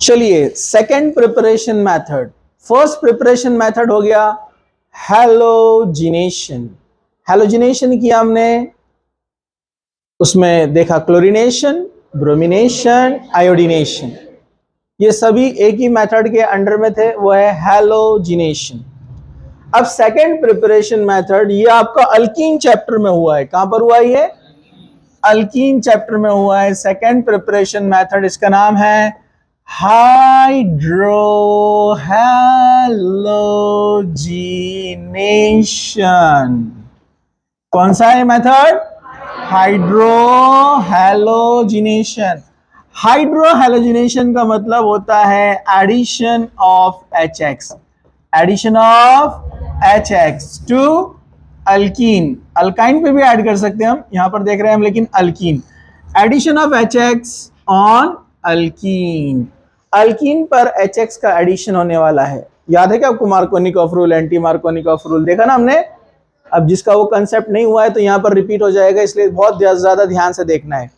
चलिए second preparation method. First preparation method हो गया हैलोजिनेशन। हैलोजिनेशन किया हमने, उसमें देखा क्लोरीनेशन, ब्रोमिनेशन, आयोडीनेशन, ये सभी एक ही मेथड के अंडर में थे, वो है हैलोजिनेशन। अब सेकंड प्रिपरेशन मेथड, ये आपका अल्कीन चैप्टर में हुआ है। कहां पर हुआ ये? अल्कीन चैप्टर में हुआ है। सेकंड प्रिपरेशन मेथड, इसका नाम है हाइड्रोहैलोजिनेशन। कौन सा है मेथड? हाइड्रोहैलोजिनेशन। हाइड्रोहैलोजिनेशन का मतलब होता है addition of HX, addition of HX to alkene. Alkyne पे भी ऐड कर सकते हैं हम, यहां पर देख रहे हैं हम, लेकिन alkene, addition of HX on alkene. Alkene पर HX का एडिशन होने वाला है। याद है क्या आपको Markovnikov rule, anti Markovnikov rule देखा ना हमने? अब जिसका वो कंसेप्ट नहीं हुआ है तो यहाँ पर रिपीट हो जाएगा, इसलिए बहुत ज्यादा ध्यान से देखना है।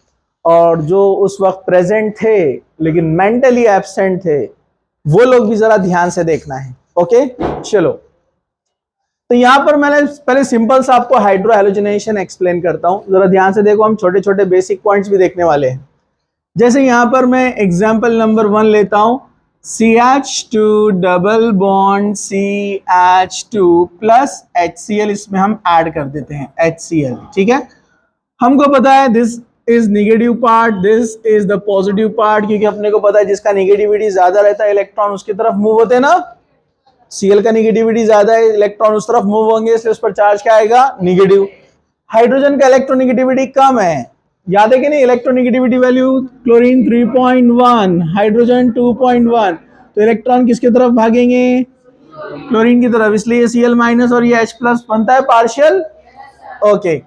और जो उस वक्त प्रेजेंट थे लेकिन मेंटली एब्सेंट थे, वो लोग भी जरा ध्यान से देखना है। ओके चलो, तो यहां पर मैंने पहले सिंपल सा आपको हाइड्रोहैलोजिनेशन एक्सप्लेन करता हूं, जरा ध्यान से देखो। हम छोटे छोटे बेसिक पॉइंट्स भी देखने वाले हैं। जैसे यहां पर मैं एग्जांपल नंबर 1 लेता हूं, CH2 double bond CH2 plus HCl, इसमें हम ऐड कर देते हैं HCl। ठीक है, हमको पता है this is negative part, this is the positive part, क्योंकि अपने को पता है जिसका निगेटिविटी ज्यादा रहता है इलेक्ट्रॉन उसकी तरफ मूव होते हैं ना। Cl का निगेटिविटी ज्यादा है, इलेक्ट्रॉन उस तरफ मूव होंगे, इसलिए उस पर चार्ज क्या आएगा? निगेटिव। हाइड्रोजन का इलेक्ट्रोनिगेटिविटी कम है, याद है कि नहीं? इलेक्ट्रोनिगेटिविटी वैल्यू क्लोरीन 3.1, हाइड्रोजन 2.1, तो इलेक्ट्रॉन किसकी तरफ भागेंगे? क्लोरीन की तरफ, इसलिए Cl माइनस और ये H प्लस बनता है पार्शियल। ओके,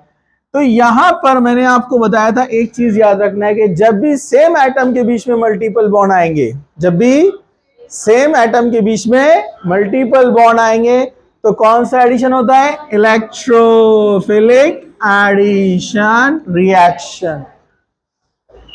तो यहां पर मैंने आपको बताया था, एक चीज याद रखना है कि जब भी सेम एटम के बीच में मल्टीपल बॉन्ड आएंगे, जब भी सेम एटम के बीच में मल्टीपल बॉन्ड आएंगे तो कौन सा एडिशन होता है? Electrophilic addition reaction.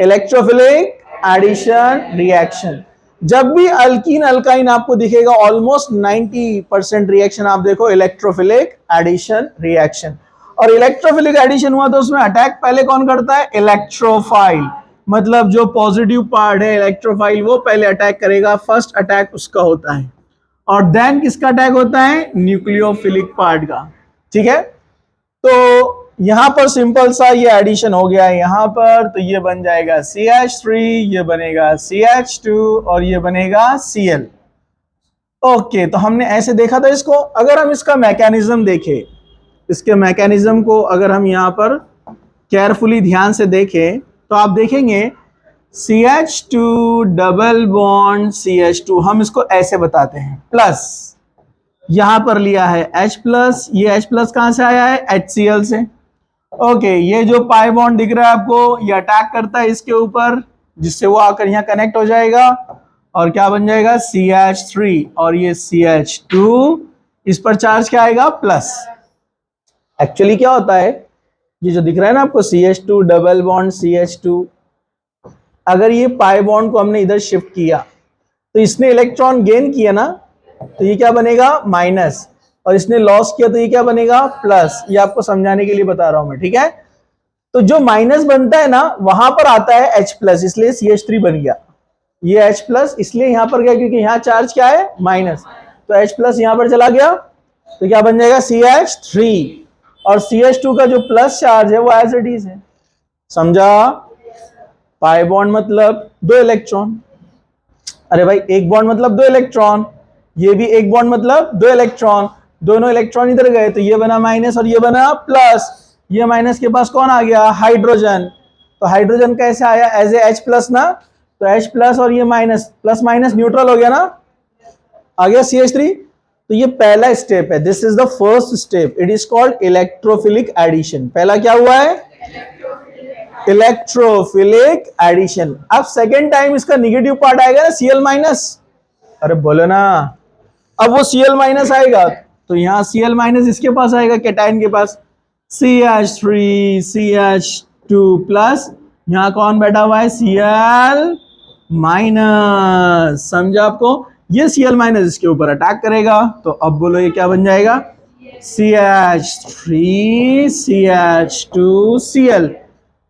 Electrophilic addition reaction. जब भी अल्कीन अल्काइन आपको दिखेगा, ऑलमोस्ट 90% रिएक्शन आप देखो इलेक्ट्रोफिलिक एडिशन रिएक्शन। और इलेक्ट्रोफिलिक एडिशन हुआ तो उसमें अटैक पहले कौन करता है? इलेक्ट्रोफाइल, मतलब जो पॉजिटिव पार्ट है इलेक्ट्रोफाइल, वो पहले अटैक करेगा, फर्स्ट अटैक उसका होता है। और देन किसका अटैक होता है? न्यूक्लियोफिलिक पार्ट का। ठीक है, तो यहां पर सिंपल सा ये एडिशन हो गया है यहां पर, तो ये बन जाएगा CH3, ये बनेगा CH2 और ये बनेगा Cl। ओके, तो हमने ऐसे देखा था इसको। अगर हम इसका मैकेनिज्म देखें, इसके मैकेनिज्म को अगर हम यहां पर केयरफुली ध्यान से देखें तो आप देखेंगे CH2 डबल बॉन्ड CH2, हम इसको ऐसे बताते हैं, प्लस यहां पर लिया है H प्लस, ये H प्लस कहां से आया है? HCl से। ओके, ये जो पाई बॉन्ड दिख रहा है आपको, ये अटैक करता है इसके ऊपर, जिससे वो आकर यहां कनेक्ट हो जाएगा और क्या बन जाएगा? CH3, और ये CH2, इस पर चार्ज क्या आएगा? प्लस। एक्चुअली क्या होता है, ये जो दिख रहा है ना आपको CH2 डबल बॉन्ड CH2, अगर ये पाई बॉन्ड को हमने इधर शिफ्ट किया तो इसने इलेक्ट्रॉन गेन किया ना, तो ये क्या बनेगा? माइनस, और इसने लॉस किया तो ये क्या बनेगा? प्लस। ये आपको समझाने के लिए बता रहा हूं मैं, ठीक है? तो जो माइनस बनता है ना, वहां पर आता है H प्लस, इसलिए CH3 बन गया। ये H प्लस इसलिए यहां पर गया क्योंकि यहां चार्ज क्या है? माइनस, तो H प्लस यहां पर चला गया, तो क्या बन जाएगा? CH3। और CH2 का जो प्लस चार्ज है वो एज इट इज है, समझा? पाई बॉन्ड मतलब 2 इलेक्ट्रॉन, अरे भाई एक बॉन्ड मतलब 2 इलेक्ट्रॉन, ये भी एक बॉन्ड मतलब 2 इलेक्ट्रॉन, दोनों इलेक्ट्रॉन इधर गए तो ये बना माइनस और ये बना प्लस। ये माइनस के पास कौन आ गया? हाइड्रोजन। तो हाइड्रोजन कैसे आया? एज ए H प्लस ना, तो H प्लस और ये माइनस, प्लस माइनस न्यूट्रल हो गया ना, आ गया CH3। तो ये पहला स्टेप है, this is the first step, it is called electrophilic addition. पहला क्या हुआ है? Electrophilic addition. अब सेकेंड टाइम इसका निगेटिव पार्ट आएगा ना, Cl माइनस, अरे बोलो ना, अब वो Cl माइनस आएगा तो यहां Cl माइनस इसके पास आएगा, कैटायन के पास, CH3 CH2 प्लस, यहां कौन बैठा हुआ है? Cl माइनस, समझा आपको? ये Cl माइनस इसके ऊपर अटैक करेगा, तो अब बोलो ये क्या बन जाएगा? CH3 CH2 Cl।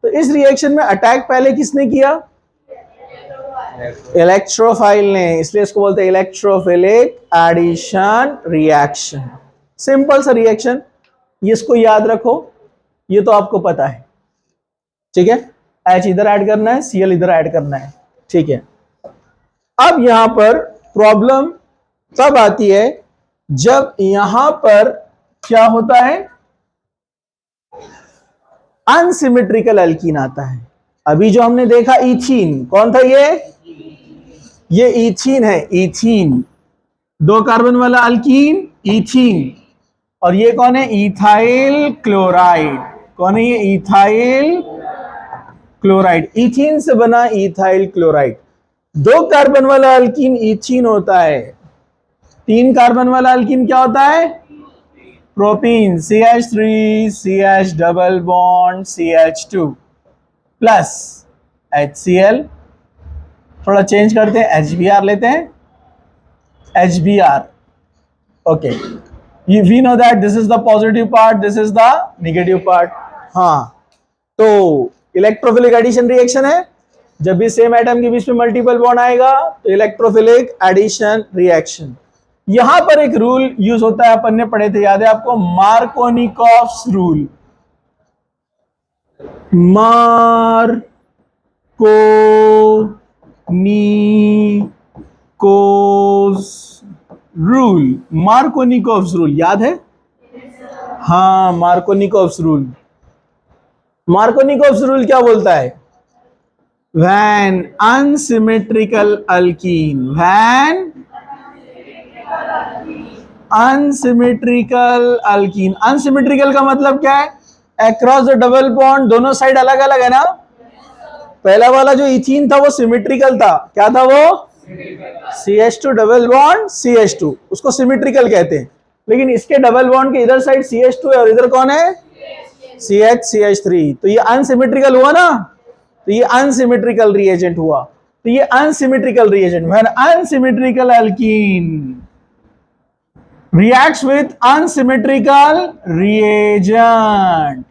तो इस रिएक्शन में अटैक पहले किसने किया? इलेक्ट्रोफाइल ने, इसलिए इसको बोलते हैं इलेक्ट्रोफिलिक एडिशन रिएक्शन। सिंपल सा रिएक्शन, ये इसको याद रखो, ये तो आपको पता है, ठीक है? H इधर ऐड करना है, Cl इधर ऐड करना है, ठीक है? अब यहां पर प्रॉब्लम तब आती है जब यहां पर क्या होता है? अनसिमेट्रिकल अल्कीन आता है। अभी जो हमने देखा इथीन, कौन था ये इथीन है, इथीन, 2 कार्बन वाला अल्कीन इथीन। और ये कौन है? Ethyl chloride. कौन है ये? Ethyl chloride. इथीन से बना इथाइल क्लोराइड। 2 कार्बन वाला अल्कीन इथीन होता है, 3 कार्बन वाला अल्कीन क्या होता है? Propene, CH3 CH double bond CH2 plus HCl। थोड़ा चेंज करते हैं, HBr लेते हैं, HBr। Okay, we know that this is the positive part, this is the negative part. हाँ, तो इलेक्ट्रोफिलिक एडिशन रिएक्शन है, जब भी सेम एटम के बीच में मल्टीपल बॉन्ड आएगा तो इलेक्ट्रोफिलिक एडिशन रिएक्शन। यहां पर एक रूल यूज होता है, अपन ने पढ़े थे, याद है आपको? Markovnikov's rule. मार्कोनिकॉफ्स रूल याद है? हाँ, मार्कोनिकॉफ्स रूल। मार्कोनिकॉफ्स रूल क्या बोलता है? When unsymmetrical alkene, अनसिमेट्रिकल का मतलब क्या है? अक्रॉस द डबल बॉन्ड दोनों साइड अलग अलग है ना। पहला वाला जो इथीन था वो सिमेट्रिकल था, क्या था वो? CH2 डबल बॉन्ड CH2, उसको सिमेट्रिकल कहते हैं। लेकिन इसके डबल बॉन्ड के इधर साइड CH2 है और इधर कौन है? CH3। तो ये अनसिमेट्रिकल हुआ ना, तो ये अनसिमेट्रिकल रिएजेंट हुआ। तो ये unsymmetrical reagent, when unsymmetrical alkyne reacts with unsymmetrical reagent,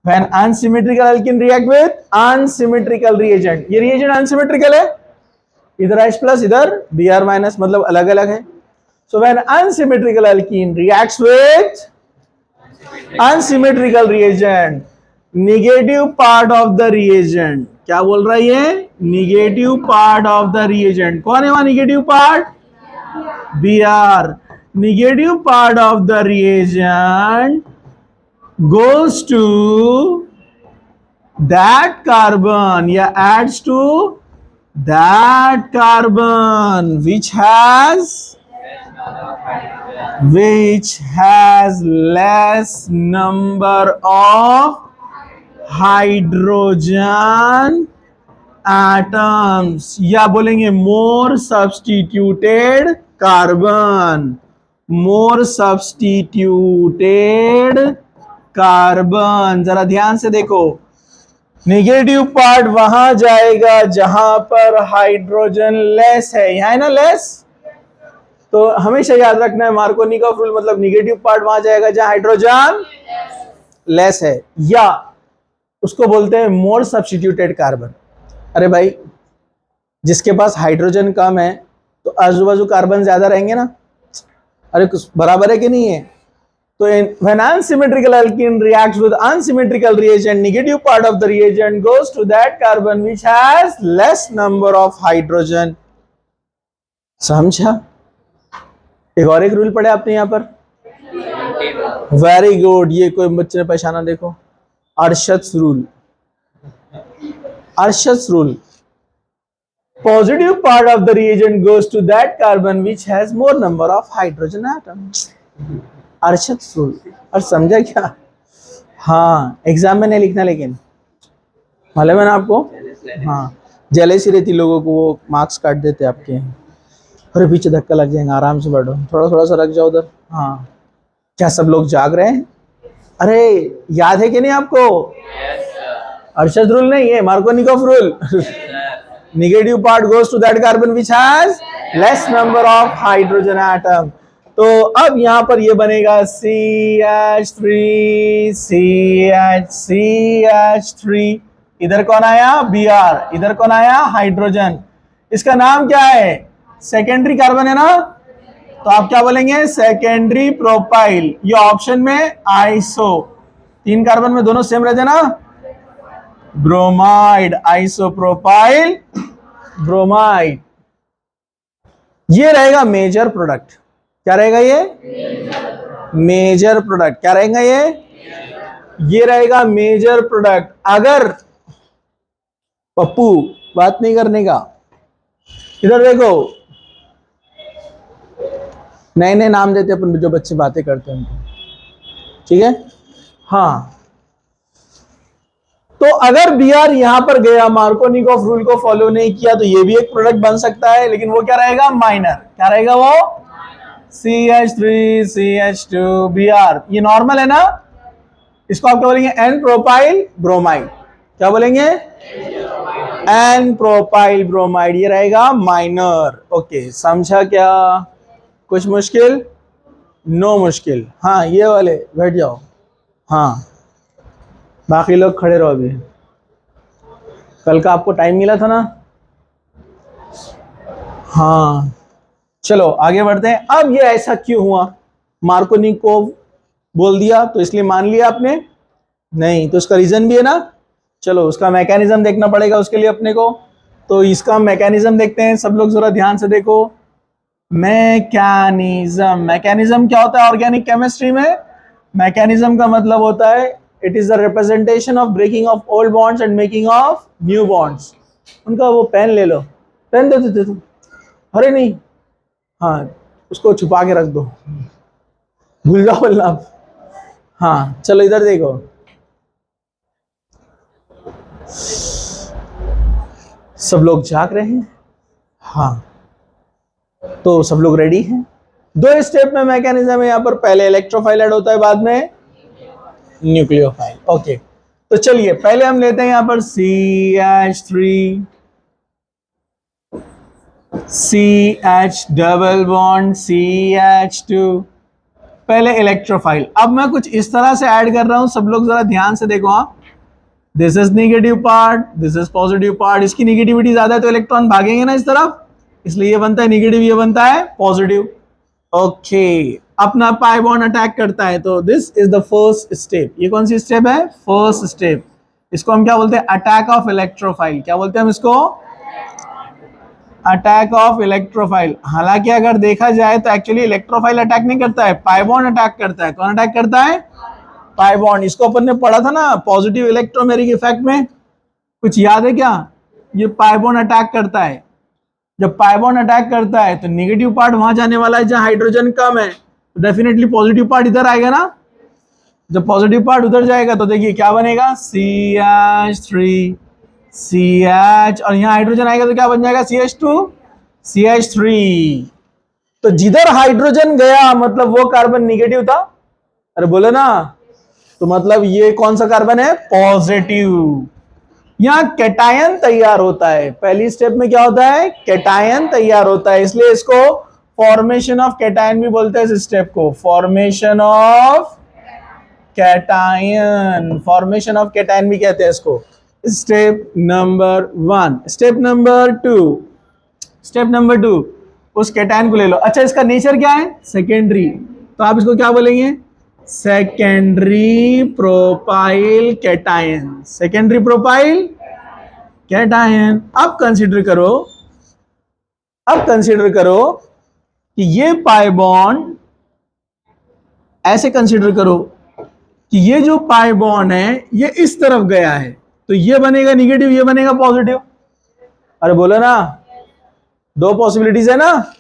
when unsymmetrical alkene react with unsymmetrical reagent, ये reagent unsymmetrical है, इधर H प्लस इधर Br माइनस, मतलब अलग अलग है। So when unsymmetrical alkene reacts with unsymmetrical reagent, negative part of the reagent, क्या बोल रहा है ये? negative part of the reagent। कौन है वहां negative part? Br। negative part of the reagent goes to that carbon, या adds to that carbon which has less number of hydrogen atoms, या बोलेंगे more substituted carbon, more substituted carbon। जरा ध्यान से देखो, नेगेटिव पार्ट वहां जाएगा जहां पर हाइड्रोजन लेस है, यहां है ना लेस। तो हमेशा याद रखना है, मार्कोनिकॉफ रूल मतलब नेगेटिव पार्ट वहां जाएगा जहां हाइड्रोजन लेस है, या उसको बोलते हैं मोर सब्स्टिट्यूटेड कार्बन। अरे भाई, जिसके पास हाइड्रोजन कम है तो आजू बाजू कार्बन ज्यादा रहेंगे ना। अरे कुछ बराबर है कि नहीं है? तो when unsymmetrical alkene reacts with unsymmetrical reagent, negative part of the reagent goes to that carbon which has less number of hydrogen। समझा? एक रूल पढ़े आपने यहाँ पर? Very good. ये कोई बच्चे ने पहचाना, देखो, Arshad rule. Arshad rule, positive part of the reagent goes to that carbon which has more number of hydrogen atoms। Arshad rule. और समझा क्या? हाँ, एग्जाम में नहीं लिखना, लेकिन मालूम है ना आपको? हाँ, जेलेसी रहती लोगों को, वो मार्क्स काट देते आपके। अरे पीछे धक्का लग जाएगा, आराम से बैठो, थोड़ा थोड़ा सा रख जाओ उधर। हाँ, क्या सब लोग जाग रहे हैं? अरे याद है कि नहीं आपको? अर्शद रूल नहीं है, Markovnikov rule. Negative part goes to that carbon which has less number of hydrogen atom. तो अब यहां पर ये बनेगा CH3 CH3। इधर कौन आया Br, इधर कौन आया हाइड्रोजन। इसका नाम क्या है, सेकेंडरी कार्बन है ना, तो आप क्या बोलेंगे सेकेंडरी प्रोपाइल। ये ऑप्शन में आइसो, 3 कार्बन में दोनों सेम रहते ना, ब्रोमाइड, आइसोप्रोपाइल ब्रोमाइड। ये रहेगा मेजर प्रोडक्ट। क्या रहेगा ये मेजर प्रोडक्ट। क्या रहेगा ये रहेगा मेजर प्रोडक्ट। अगर पप्पू बात नहीं करने का, इधर देखो, नए नए नाम देते अपन जो बच्चे बातें करते हैं उनको, ठीक है। हाँ, तो अगर Br यहां पर गया, मार्कोनिकोव रूल को फॉलो नहीं किया, तो ये भी एक प्रोडक्ट बन सकता है, लेकिन वो क्या रहेगा माइनर। क्या रहेगा वो CH3 CH2 Br। ये नॉर्मल है ना, इसको आप क्या बोलेंगे एन प्रोपाइल ब्रोमाइड। क्या बोलेंगे एन प्रोपाइल ब्रोमाइड। ये रहेगा माइनर। ओके, समझा क्या, कुछ मुश्किल? नो मुश्किल। हाँ, ये वाले बैठ जाओ। हाँ, बाकी लोग खड़े रहो। अभी कल का आपको टाइम मिला था ना। हाँ, चलो आगे बढ़ते हैं। अब ये ऐसा क्यों हुआ, मार्कोनिकोव बोल दिया तो इसलिए मान लिया आपने? नहीं, तो उसका रीजन भी है ना। चलो उसका मैकेनिज्म देखना पड़ेगा उसके लिए अपने को। तो इसका मैकेनिज्म देखते हैं, सब लोग जरा ध्यान से देखो। मैकेनिज्म क्या होता है ऑर्गेनिक केमिस्ट्री में? मैकेनिज्म का मतलब होता है it is the representation of breaking of old bonds and making of new bonds. उनका वो पेन ले लो, पेन दे दो। अरे नहीं, हाँ उसको छुपा के रख दो, भूल जाओ बोलना आप। हाँ चलो इधर देखो, सब लोग जाग रहे हैं। हाँ, तो सब लोग रेडी हैं। 2 स्टेप में मैकेनिज्म है यहाँ पर, पहले इलेक्ट्रोफाइल ऐड होता है, बाद में न्यूक्लियोफाइल। ओके, तो चलिए पहले हम लेते हैं यहाँ पर CH3 CH double bond CH2, पहले इलेक्ट्रोफाइल। अब मैं कुछ इस तरह से ऐड कर रहा हूं, सब लोग जरा ध्यान से देखो। हाँ, this is negative part, this is positive part. इसकी नेगेटिविटी ज्यादा है तो इलेक्ट्रॉन भागेंगे ना इस तरफ, इसलिए ये बनता है नेगेटिव, ये बनता है पॉजिटिव। ओके, अपना पाई बॉन्ड अटैक करता है, तो this is the first step. ये कौन सी स्टेप है? First step. इसको हम क्या बोलते हैं? Attack of electrophile. क्या बोलते हैं हम इसको? Attack of electrophile. हालांकि अगर देखा जाए तो एक्चुअली इलेक्ट्रोफाइल अटैक नहीं करता है, पाई बॉन्ड अटैक करता है। कौन अटैक करता है? Pi bond. इसको अपन ने पढ़ा था ना पॉजिटिव इलेक्ट्रोमेरिक इफेक्ट में, कुछ याद है क्या? ये पाई बॉन्ड अटैक करता है। जब पाई बॉन्ड अटैक करता है तो नेगेटिव पार्ट वहां जाने वाला है जहां हाइड्रोजन कम है, तो डेफिनेटली पॉजिटिव पार्ट इधर आएगा ना। जब पॉजिटिव पार्ट उधर जाएगा तो देखिए क्या बनेगा, CH3 CH, और यहाँ हाइड्रोजन आएगा तो क्या बन जाएगा, CH2 CH3। तो जिधर हाइड्रोजन गया मतलब वो कार्बन नेगेटिव था। अरे बोले ना, तो मतलब ये कौन सा कार्बन है? पॉजिटिव। यहाँ कैटायन तैयार होता है। पहली स्टेप में क्या होता है? कैटायन तैयार होता है, इसलिए इसको फॉर्मेशन ऑफ कैटायन भी बोलते हैं। इस स्टेप को formation of cation, formation of cation भी कहते हैं इसको। Step number 1। Step number 2, step number 2, उस कैटायन को ले लो। अच्छा, इसका नेचर क्या है? सेकेंडरी, तो आप इसको क्या बोलेंगे? Secondary propyl cation. Secondary propyl cation. अब कंसीडर करो कि ये पाई बॉन्ड, ऐसे कंसीडर करो कि ये जो पाई बॉन्ड है ये इस तरफ गया है, तो ये बनेगा नेगेटिव, ये बनेगा पॉजिटिव। अरे बोलो ना, 2 पॉसिबिलिटीज है ना।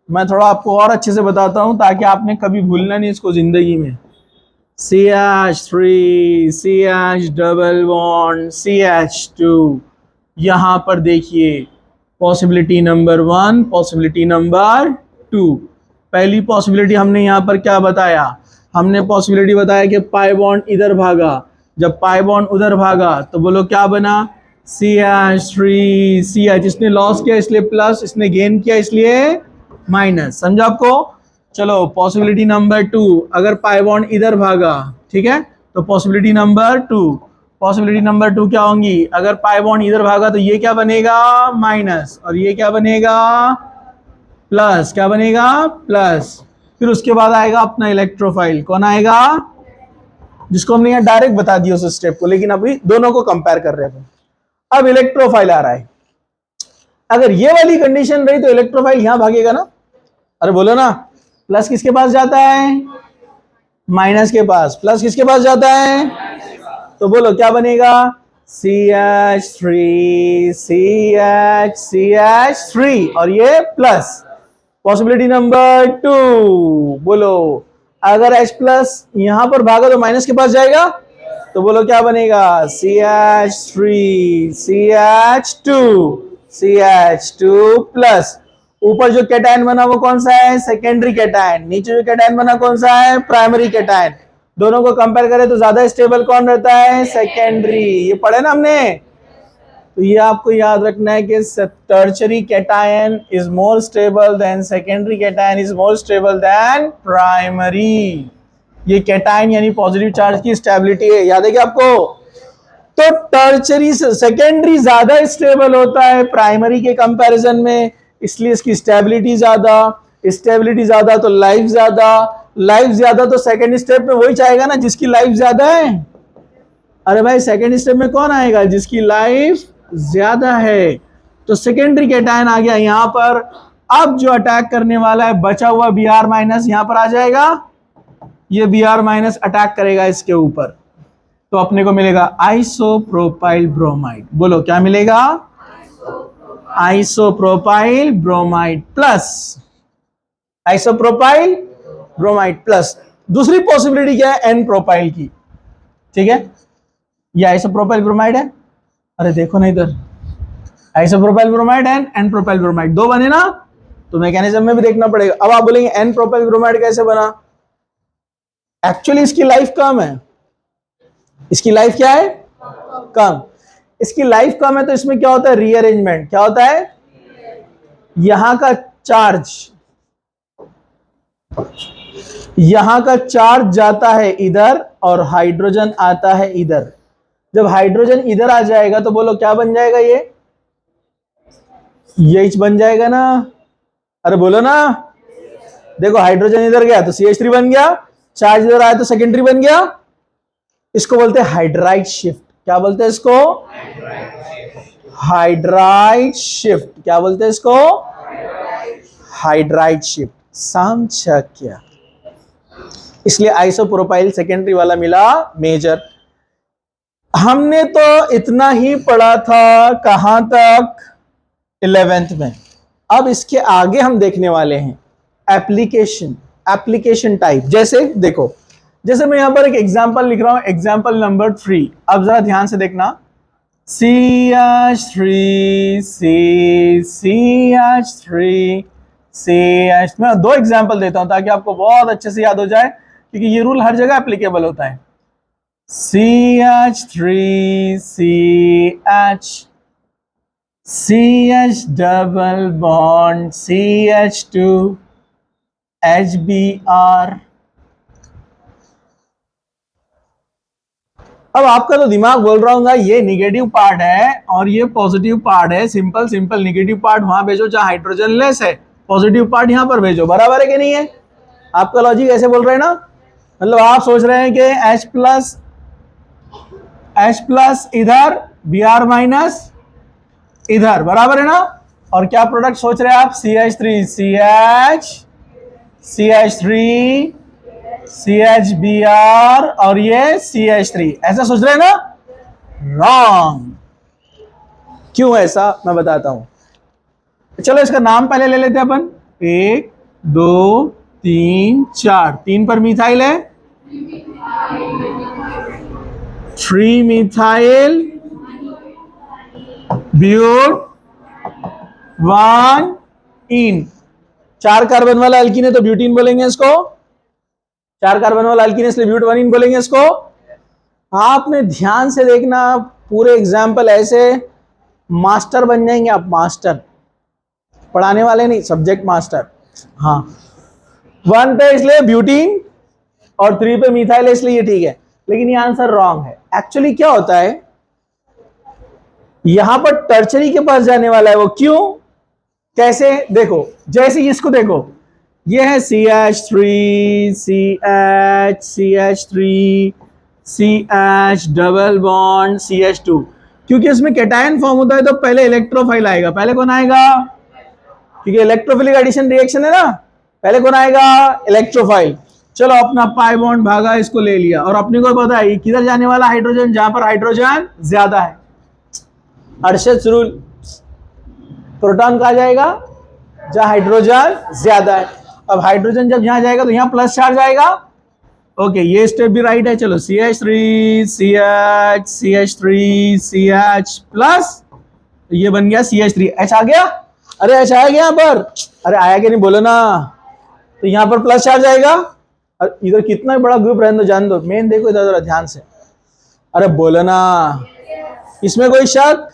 मैं थोड़ा आपको और अच्छे से बताता हूं ताकि आपने कभी भूलना नहीं इसको जिंदगी में। CH3 CH double bond CH2। यहां पर देखिए पॉसिबिलिटी नंबर 1, पॉसिबिलिटी नंबर 2। पहली पॉसिबिलिटी हमने यहां पर क्या बताया? हमने पॉसिबिलिटी बताया कि पाई बॉन्ड इधर भागा। जब पाई बॉन्ड उधर भागा तो बोलो क्या बना? CH3 CH, इसने लॉस किया इसलिए प्लस, इसने गेन किया इसलिए माइनस। समझा आपको? चलो पॉसिबिलिटी नंबर 2, अगर पाई बॉन्ड इधर भागा, ठीक है, तो पॉसिबिलिटी नंबर 2, पॉसिबिलिटी नंबर 2 क्या होंगी? अगर पाई बॉन्ड इधर भागा तो ये क्या बनेगा? माइनस, और ये क्या बनेगा? प्लस। क्या बनेगा? प्लस। फिर उसके बाद आएगा अपना इलेक्ट्रोफाइल। कौन आएगा? जिसको हमने यहाँ डायरेक्ट बता दिया उस स्टेप को, लेकिन अभी दोनों को कंपेयर कर रहे थे। अब इलेक्ट्रोफाइल आ रहा है। अगर ये वाली कंडीशन रही तो इलेक्ट्रोफाइल यहां भागेगा ना? अरे बोलो ना, प्लस किसके पास जाता है? माइनस के पास। प्लस किसके पास जाता है? तो बोलो क्या बनेगा? CH3 CH3 और ये प्लस। पॉसिबिलिटी नंबर 2, बोलो अगर H प्लस यहां पर भागा तो माइनस के पास जाएगा, तो बोलो क्या बनेगा? CH3 CH2 plus. ऊपर जो कैटायन बना वो कौन सा है? Secondary cation. नीचे जो कैटायन बना कौन सा है? Primary cation. दोनों को कंपेयर करें तो ज्यादा स्टेबल कौन रहता है? सेकेंडरी। ये पढ़े ना हमने? तो ये आपको याद रखना है कि tertiary cation is more stable then secondary cation is more stable then primary. ये कैटायन यानी पॉजिटिव चार्ज की स्टेबिलिटी है, याद है क्या आपको? तो टर्शरी से सेकेंडरी ज्यादा स्टेबल होता है प्राइमरी के कंपैरिजन में, इसलिए इसकी स्टेबिलिटी ज्यादा। स्टेबिलिटी ज्यादा तो लाइफ ज्यादा, लाइफ ज्यादा तो सेकेंड स्टेप में वही चाहेगा ना जिसकी लाइफ ज्यादा है। अरे भाई सेकेंड स्टेप में कौन आएगा? जिसकी लाइफ ज्यादा है। तो सेकेंडरी कैटायन आ गया यहां पर। अब जो अटैक करने वाला है बचा हुआ Br माइनस यहां पर आ जाएगा। ये Br माइनस अटैक करेगा इसके ऊपर, तो अपने को मिलेगा आइसोप्रोपाइल ब्रोमाइड। बोलो क्या मिलेगा? Isopropyl bromide plus. Isopropyl bromide plus. दूसरी पॉसिबिलिटी क्या है? एन प्रोपाइल की। ठीक है, ये आइसोप्रोपाइल ब्रोमाइड है। अरे देखो ना इधर, isopropyl bromide and n propyl bromide, दो बने ना, तो मैकेनिज्म में भी देखना पड़ेगा। अब आप बोलेंगे एन प्रोपाइल ब्रोमाइड कैसे बना? एक्चुअली इसकी लाइफ कम है। इसकी लाइफ क्या है? कम। इसकी लाइफ कम है तो इसमें क्या होता है? रीअरेंजमेंट। क्या होता है? यहां का चार्ज जाता है इधर और हाइड्रोजन आता है इधर। जब हाइड्रोजन इधर आ जाएगा तो बोलो क्या बन जाएगा? ये H बन जाएगा ना? अरे बोलो ना, देखो हाइड्रोजन इधर गया तो CH3 बन गया, चार्ज इधर आया तो सेकेंडरी बन गया। इसको बोलते हैं हाइड्राइड शिफ्ट। क्या बोलते हैं इसको? Hydride shift. क्या बोलते हैं इसको? Hydride shift. समझा क्या? इसलिए आइसोप्रोपाइल सेकेंडरी वाला मिला मेजर। हमने तो इतना ही पढ़ा था, कहां तक? 11th में। अब इसके आगे हम देखने वाले हैं एप्लीकेशन टाइप। जैसे देखो, जैसे मैं यहां पर एक एग्जांपल लिख रहा हूं, एग्जांपल नंबर 3। अब जरा ध्यान से देखना। CH3 CH3 मैं दो एग्जांपल देता हूं ताकि आपको बहुत अच्छे से याद हो जाए, क्योंकि ये रूल हर जगह एप्लीकेबल होता है। CH3 CH double bond CH2 HBr। अब आपका तो दिमाग बोल रहा होगा ये निगेटिव पार्ट है और ये पॉजिटिव पार्ट है। सिंपल सिंपल, निगेटिव पार्ट वहां भेजो जहां हाइड्रोजन लेस है, पॉजिटिव पार्ट यहां पर भेजो। बराबर है कि नहीं है? आपका लॉजिक ऐसे बोल रहे हैं ना? मतलब आप सोच रहे हैं कि H प्लस इधर, Br माइनस इधर, बराबर है ना? और क्या प्रोडक्ट सोच रहे हैं आप? CH3 CHBr और ये CH3, ऐसा सोच रहे हैं ना? रॉन्ग। क्यों ऐसा मैं बताता हूं। चलो इसका नाम पहले ले लेते हैं अपन। 1 2 3 4। 3 पर मिथाइल है, 3 मिथाइल ब्यूट 1 इन। 4 कार्बन वाला अल्कीन है तो ब्यूटीन बोलेंगे इसको। 4 कार्बन वाला अल्कीन है इसलिए ब्यूट 1 इन बोलेंगे इसको। आपने ध्यान से देखना, पूरे एग्जाम्पल ऐसे मास्टर बन जाएंगे आप, मास्टर, पढ़ाने वाले नहीं, सब्जेक्ट मास्टर। हाँ, 1 पे इसलिए ब्यूटीन और 3 पे मिथाइल इसलिए ये ठीक है, लेकिन ये आंसर रॉन्ग है। एक्चुअली क्या होता है, यहां पर टर्चरी के पास जाने वाला है वो, क्यों, कैसे, देखो, जैसे इसको देखो, ये है CH3 CH CH3 CH double bond CH2, क्योंकि इसमें कैटायन फॉर्म होता है तो पहले इलेक्ट्रोफाइल आएगा। पहले कौन आएगा, क्योंकि इलेक्ट्रोफिलिक एडिशन रिएक्शन है ना, पहले कौन आएगा, इलेक्ट्रोफाइल। चलो अपना पाई बॉन्ड भागा, इसको ले लिया, और अपने को पता है किधर जाने वाला, हाइड्रोजन, जहां पर हाइड्रोजन ज्यादा है। अर्शद रूल, प्रोटॉन कहा जाएगा जहां हाइड्रोजन ज्यादा है। अब हाइड्रोजन जब यहां जाएगा तो यहां प्लस चार्ज आएगा। ओके, ये स्टेप भी राइट है। चलो CH3 CH CH3 CH plus, ये बन गया CH3, H आ गया। अरे H आया यहाँ पर, अरे आया कि नहीं बोलो ना, तो यहाँ पर प्लस चार्ज आएगा। इधर कितना बड़ा ग्रुप रहने दो, जान दो, मेन देखो इधर जरा ध्यान से, अरे बोलो ना, इसमें कोई शक,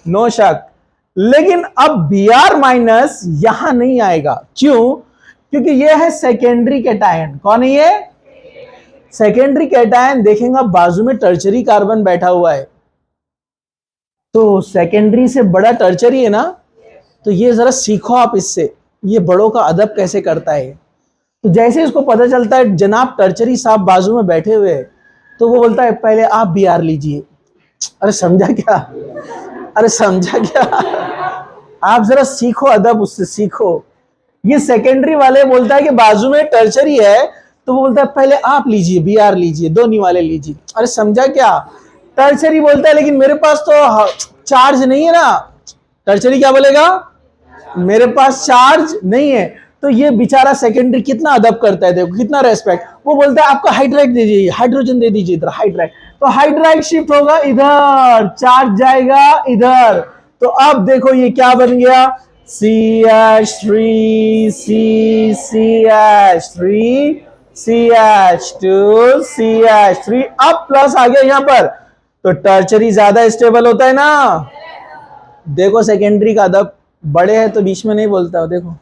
नो शक। लेकिन अब Br माइनस यहां नहीं आएगा, क्यों, क्योंकि ये है सेकेंडरी कैटायन। कौन है ये, सेकेंडरी कैटायन। देखेंगे बाजू में टर्चरी कार्बन बैठा हुआ है, तो सेकेंडरी से बड़ा टर्चरी है ना, तो ये जरा सीखो आप इससे, ये बड़ों का अदब कैसे करता है। तो जैसे इसको पता चलता है जनाब टर्चरी साहब बाजू में बैठे हुए, तो वो बोलता है पहले आप Br लीजिए। अरे समझा क्या, अरे समझा क्या, आप जरा सीखो अदब, उससे सीखो। ये सेकेंडरी वाले बोलता है कि बाजू में टर्चरी है, तो वो बोलता है पहले आप लीजिए, Br लीजिए, दो निवाले लीजिए। अरे समझा क्या, टर्चरी बोलता है लेकिन मेरे पास तो चार्ज नहीं है ना। टर्चरी क्या बोलेगा, मेरे पास चार्ज नहीं है। तो ये बेचारा सेकेंडरी कितना अदब करता है, देखो कितना रेस्पेक्ट। वो बोलता है आपका हाइड्राइड दे दीजिए, हाइड्रोजन दे दीजिए इधर, हाइड्राइड। तो हाइड्राइड शिफ्ट होगा इधर, चार्ज जाएगा इधर। तो अब देखो ये क्या बन गया, CH3 CH3 CH2 CH3, अब प्लस आ गया यहां पर, तो टर्चरी ज्यादा स्टेबल होता है ना। देखो सेकेंडरी का अदब, बड़े हैं तो बीच में नहीं बोलता हो, देखो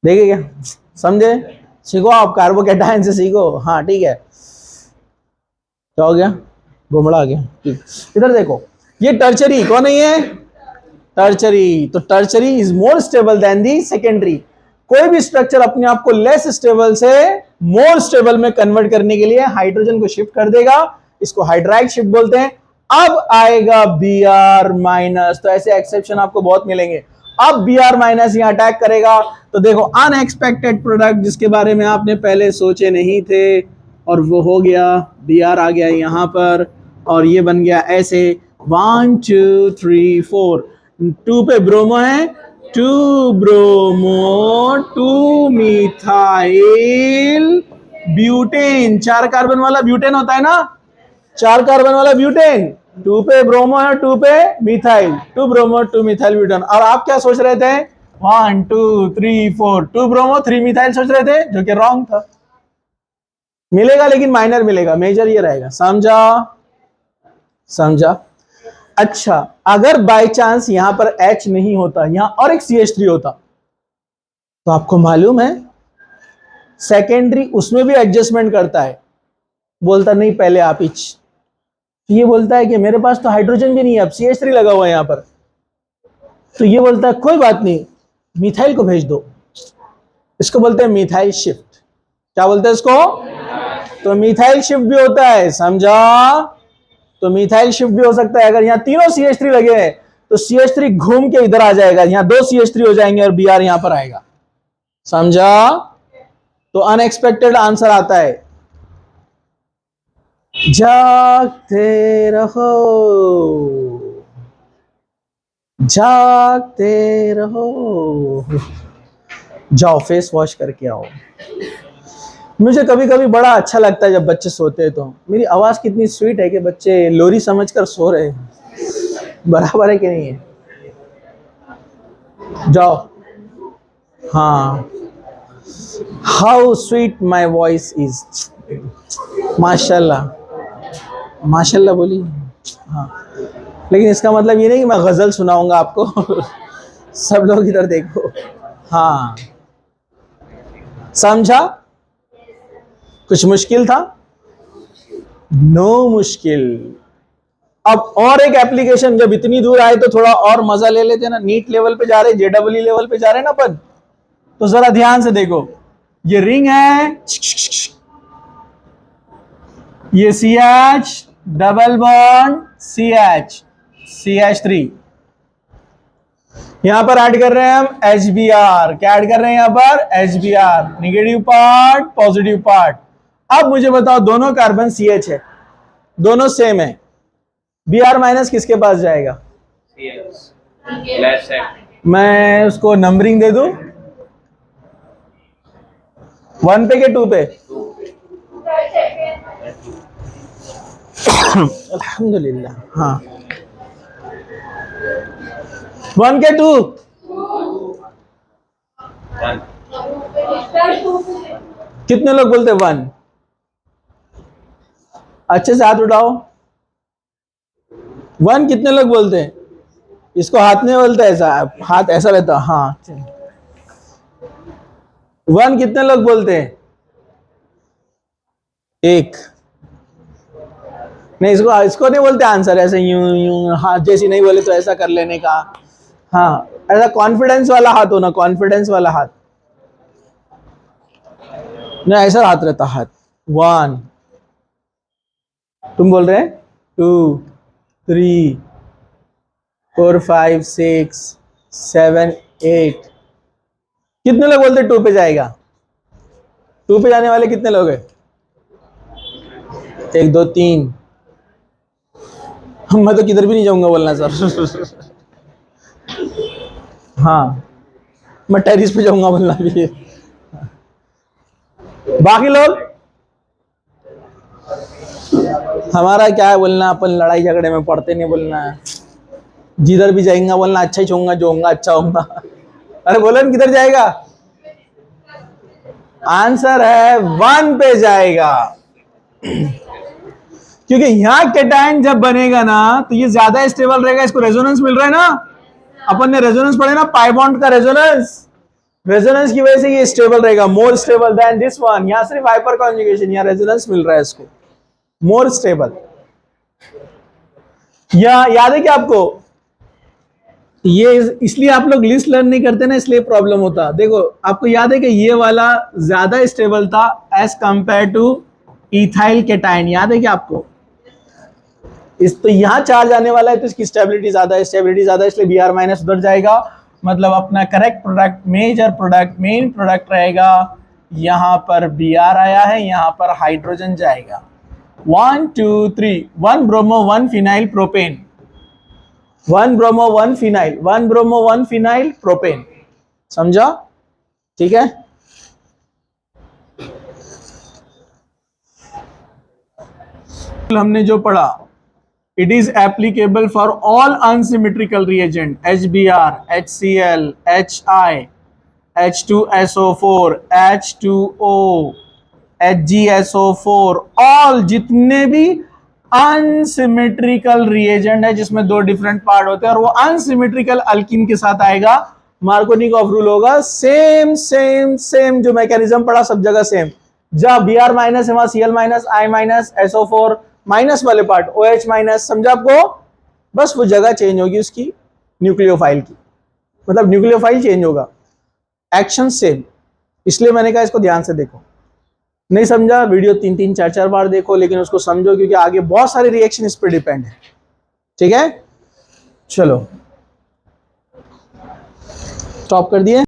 देखे क्या, समझे, सीखो आप, कार्बोकैटायन से सीखो। हाँ ठीक है, क्या हो गया, घुमड़ा आ गया, ठीक। इधर देखो, ये टर्चरी कौन है, ये टर्चरी। तो tertiary is more stable then the secondary. कोई भी स्ट्रक्चर अपने आप को लेस स्टेबल से मोर स्टेबल में कन्वर्ट करने के लिए हाइड्रोजन को शिफ्ट कर देगा, इसको हाइड्राइड शिफ्ट बोलते हैं। अब आएगा Br माइनस, तो ऐसे एक्सेप्शन आपको बहुत मिलेंगे। अब Br माइनस यहां अटैक करेगा, तो देखो अनएक्सपेक्टेड प्रोडक्ट जिसके बारे में आपने पहले सोचे नहीं थे, और वो हो गया, Br आ गया यहां पर, और ये बन गया ऐसे 1 2 3 4, 2 पे ब्रोमो है, 2 ब्रोमो 2 मिथाइल ब्यूटेन, 4 कार्बन वाला ब्यूटेन होता है ना, 4 कार्बन वाला ब्यूटेन, 2 पे ब्रोमो है, 2 पे मिथाइल, 2 ब्रोमो 2 मिथाइल ब्यूटेन। और आप क्या सोच रहे थे, 1 2 3 4, 2 ब्रोमो 3 मिथाइल सोच रहे थे, जो कि रॉन्ग था। मिलेगा लेकिन माइनर मिलेगा, मेजर ये रहेगा, समझा, समझा। अच्छा, अगर बाय चांस यहां पर H नहीं होता, यहां और एक CH3 होता, तो आपको मालूम है सेकेंडरी उसमें भी एडजस्टमेंट करता है, बोलता नहीं पहले आप इच। ये बोलता है कि मेरे पास तो हाइड्रोजन भी नहीं है, अब CH3 लगा हुआ है यहां पर, तो ये बोलता है कोई बात नहीं, मिथाइल को भेज दो। इसको बोलते हैं मिथाइल शिफ्ट। क्या बोलते हैं इसको, तो मिथाइल शिफ्ट भी होता है, समझा। तो मिथाइल शिफ्ट भी हो सकता है। अगर यहाँ तीनों CH3 लगे हैं तो CH3 घूम के इधर आ जाएगा, यहाँ 2 CH3 हो जाएंगे और Br यहां पर आएगा, समझा। तो अनएक्सपेक्टेड आंसर आता है। जागते रहो, जागते रहो, जाओ फेस वॉश करके आओ। मुझे कभी कभी बड़ा अच्छा लगता है जब बच्चे सोते हैं, तो मेरी आवाज कितनी स्वीट है कि बच्चे लोरी समझकर सो रहे हैं, बराबर है कि नहीं है। जाओ, हाँ, how sweet my voice is, माशाल्लाह, माशाल्लाह बोली, हाँ। लेकिन इसका मतलब ये नहीं कि मैं गजल सुनाऊंगा आपको। सब लोग इधर देखो। हाँ, समझा? कुछ मुश्किल था? नो मुश्किल। अब और एक एप्लीकेशन, जब इतनी दूर आए तो थोड़ा और मजा ले लेते ना। नीट लेवल पे जा रहे, जेडब्ल्यू लेवल पे जा रहे ना अपन, तो जरा ध्यान से देखो। ये रिंग है, ये CH डबल बॉन्ड CH3, यहां पर ऐड कर रहे हैं हम HBr। क्या ऐड कर रहे हैं यहां पर? HBr, negative part positive part. अब मुझे बताओ, दोनों कार्बन CH है, दोनों सेम है, Br माइनस किसके पास जाएगा? मैं उसको नंबरिंग दे दूं, 1 पे के 2 पे? अल्हम्दुलिल्लाह। हाँ, 1 के 2? कितने लोग बोलते 1? अच्छे से हाथ उठाओ। 1 कितने लोग बोलते हैं? इसको हाथ नहीं बोलते, ऐसा हाथ ऐसा रहता। हाँ, 1 कितने लोग बोलते हैं? 1। नहीं, इसको नहीं बोलते आंसर, ऐसे यूं यूं हाथ जैसी नहीं बोले तो ऐसा कर लेने का। हाँ, ऐसा कॉन्फिडेंस वाला हाथ होना, कॉन्फिडेंस वाला हाथ। नहीं, ऐसा हाथ रहता हाथ। 1, तुम बोल रहे हैं 2, 3, 4, 5, 6, 7, 8। कितने लोग बोलते 2 पे जाएगा? 2 पे जाने वाले कितने लोग हैं? 1, 2, 3। मैं तो किधर भी नहीं जाऊंगा बोलना सर। हाँ, मैं टेरिस पे जाऊंगा बोलना भी। बाकी लोग, हमारा क्या है बोलना, अपन लड़ाई झगड़े में पड़ते नहीं बोलना है। जिधर भी जाएंगे बोलना अच्छा ही होऊंगा, जो होगा अच्छा होगा। अरे बोलो ना, किधर जाएगा? आंसर है 1 पे जाएगा। क्योंकि यहां कैटायन जब बनेगा ना तो ये ज्यादा स्टेबल रहेगा, इसको रेजोनेंस मिल रहा है ना। अपन ने रेजोनेंस पढ़े ना, पाई बॉन्ड का रेजोनेंस। रेजोनेंस की वजह से ये स्टेबल रहेगा, more stable then this one. यहां सिर्फ हाइपर कॉन्जुगेशन, यहां रेजोनेंस मिल रहा है इसको, मोर स्टेबल। या याद है क्या आपको? ये इसलिए आप लोग लिस्ट लर्न नहीं करते ना, इसलिए प्रॉब्लम होता। देखो, आपको याद है कि ये वाला ज्यादा स्टेबल था as compare to ethyl cation, याद है क्या आपको? इस तो यहां चार्ज आने वाला है तो इसकी स्टेबिलिटी ज्यादा है, स्टेबिलिटी ज्यादा है, इसलिए Br माइनस उधर जाएगा। मतलब अपना correct product, major product, main product रहेगा। यहां पर Br आया है, यहां पर हाइड्रोजन जाएगा। 1, 2, 3, 1 bromo 1 phenyl propane, 1 bromo 1 phenyl, 1 bromo 1 phenyl propane. समझा? ठीक है। हमने जो पढ़ा, it is applicable for all unsymmetrical reagent, HBr, HCl, HI, H2SO4, H2O, HgSO4, all जितने भी अनसिमेट्रिकल रिएजेंट है जिसमें 2 डिफरेंट पार्ट होते हैं और वो अनसिमेट्रिकल अल्कीन के साथ आएगा, मार्कोनिकॉफ रूल होगा। सेम सेम सेम जो मैकेनिज्म पढ़ा सब जगह सेम। जहां Br माइनस है वहां Cl minus, I minus, SO4 minus वाले पार्ट OH माइनस। समझा आपको? बस वो जगह चेंज होगी उसकी न्यूक्लियोफाइल की, मतलब न्यूक्लियोफाइल चेंज होगा, एक्शन सेम। इसलिए मैंने कहा इसको ध्यान से देखो। नहीं समझा, वीडियो 3-3, 4-4 बार देखो, लेकिन उसको समझो क्योंकि आगे बहुत सारे रिएक्शन इस पर डिपेंड है। ठीक है, चलो स्टॉप कर दिए।